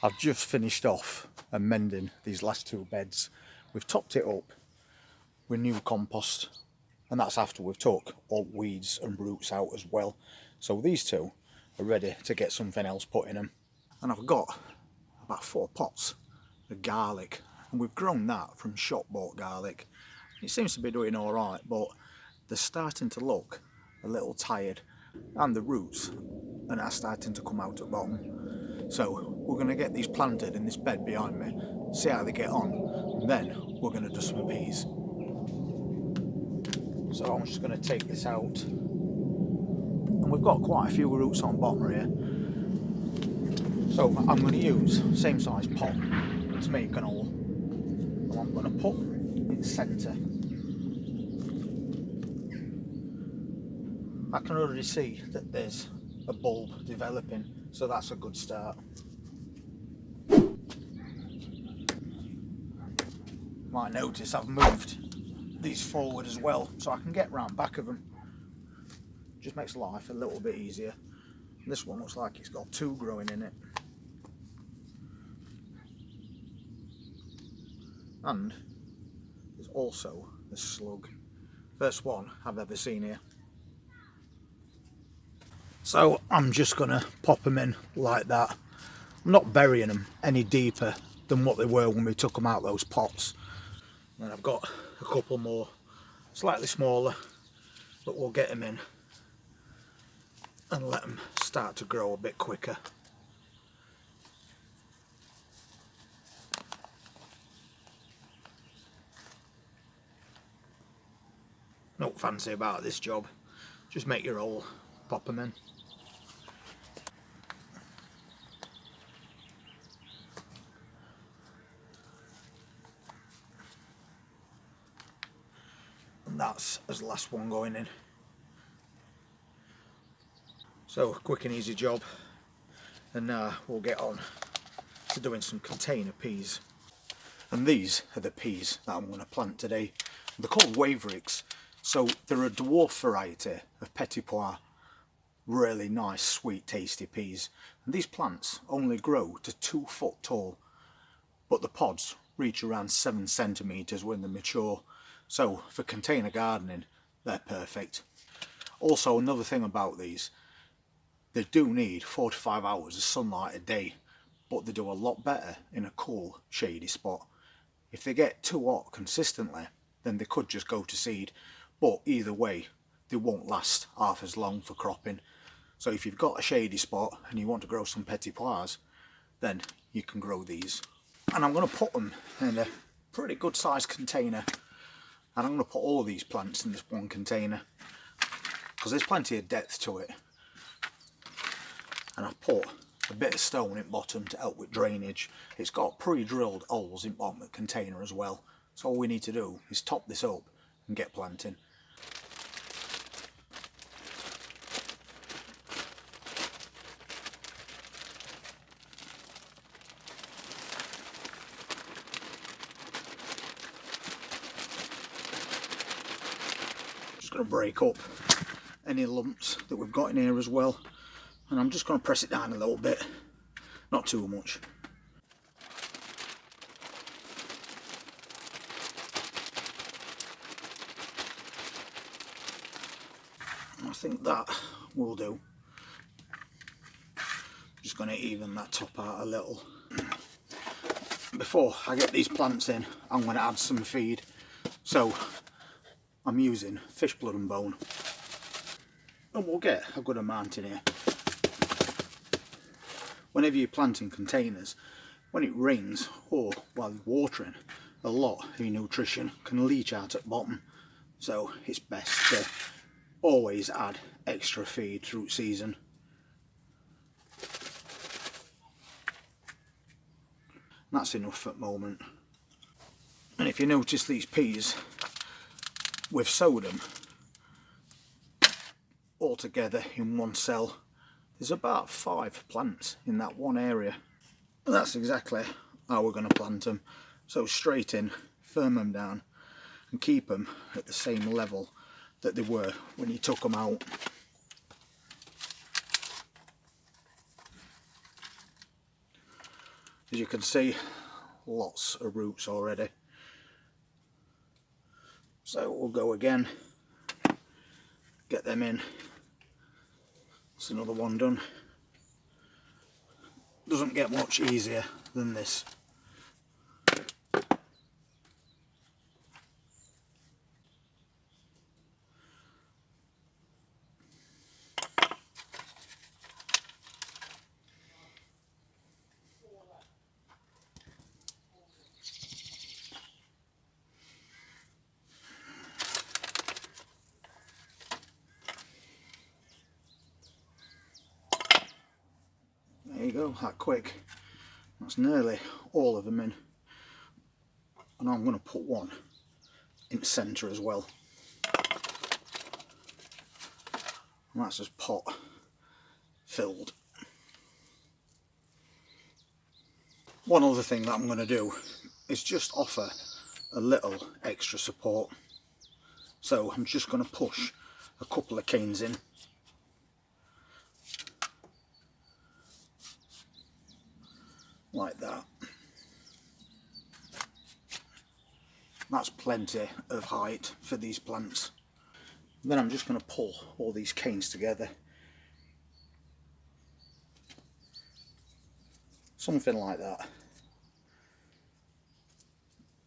I've just finished off amending these last two beds. We've topped it up with new compost, and that's after we've took all weeds and roots out as well. So these two are ready to get something else put in them. And I've got about 4 pots of garlic, and we've grown that from shop bought garlic. It seems to be doing all right, but they're starting to look a little tired, and the roots are now starting to come out at bottom. So we're going to get these planted in this bed behind me, see how they get on, and then we're going to do some peas. So I'm just going to take this out, and we've got quite a few roots on bottom here. So I'm going to use same size pot to make an hole, and I'm going to put in the centre. I can already see that there's a bulb developing, so that's a good start. Might notice I've moved these forward as well, so I can get round back of them. Just makes life a little bit easier. This one looks like it's got 2 growing in it. And there's also a slug. First one I've ever seen here. So I'm just going to pop them in like that. I'm not burying them any deeper than what they were when we took them out those pots. And I've got a couple more, slightly smaller, but we'll get them in and let them start to grow a bit quicker. Not fancy about this job, just make your hole, pop them in. And that's as the last one going in. So quick and easy job, and now we'll get on to doing some container peas. And these are the peas that I'm going to plant today. They're called Wavericks, so they're a dwarf variety of Petit Pois. Really nice, sweet, tasty peas. And these plants only grow to 2 foot tall, but the pods reach around 7 centimetres when they're mature. So for container gardening, they're perfect. Also, another thing about these, they do need 4 to 5 hours of sunlight a day, but they do a lot better in a cool, shady spot. If they get too hot consistently, then they could just go to seed, but either way, they won't last half as long for cropping. So if you've got a shady spot and you want to grow some Petit Pois, then you can grow these. And I'm going to put them in a pretty good sized container, and I'm going to put all these plants in this one container because there's plenty of depth to it. And I've put a bit of stone in bottom to help with drainage. It's got pre-drilled holes in bottom of the container as well, so all we need to do is top this up and get planting. Just going to break up any lumps that we've got in here as well, and I'm just going to press it down a little bit, not too much. I think that will do. Just going to even that top out a little. Before I get these plants in, I'm going to add some feed. So I'm using fish blood and bone, and we'll get a good amount in here. Whenever you plant in containers, when it rains or while you're watering, a lot of your nutrition can leach out at bottom, so it's best to always add extra feed through season. That's enough at the moment. And if you notice these peas, we've sowed them all together in one cell. There's about 5 plants in that one area. And that's exactly how we're going to plant them. So straight in, firm them down and keep them at the same level that they were when you took them out. As you can see, lots of roots already. So we'll go again, get them in. That's another one done. Doesn't get much easier than this. There you go, that quick. That's nearly all of them in. And I'm going to put one in the centre as well. And that's just pot filled. One other thing that I'm going to do is just offer a little extra support. So I'm just going to push a couple of canes in. Like that. That's plenty of height for these plants. Then I'm just going to pull all these canes together. Something like that.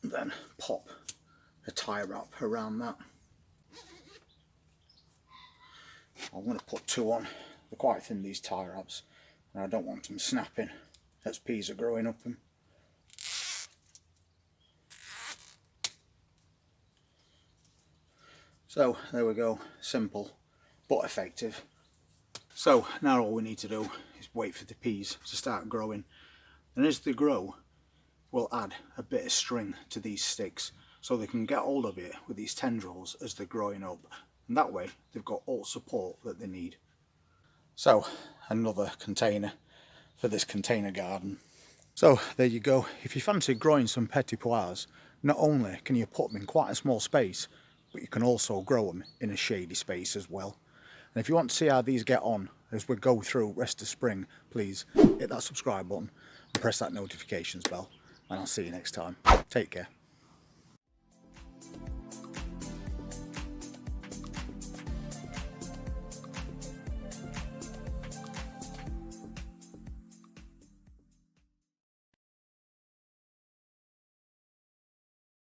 And then pop a tie wrap around that. I'm going to put two on. They're quite thin, these tie wraps, and I don't want them snapping as peas are growing up them. So there we go, simple but effective. So now all we need to do is wait for the peas to start growing, and as they grow we'll add a bit of string to these sticks so they can get hold of it with these tendrils as they're growing up, and that way they've got all support that they need. So another container for this container garden. So there you go. If you fancy growing some Petit Pois, not only can you put them in quite a small space, but you can also grow them in a shady space as well. And if you want to see how these get on as we go through rest of spring, please hit that subscribe button and press that notifications bell, and I'll see you next time. Take care.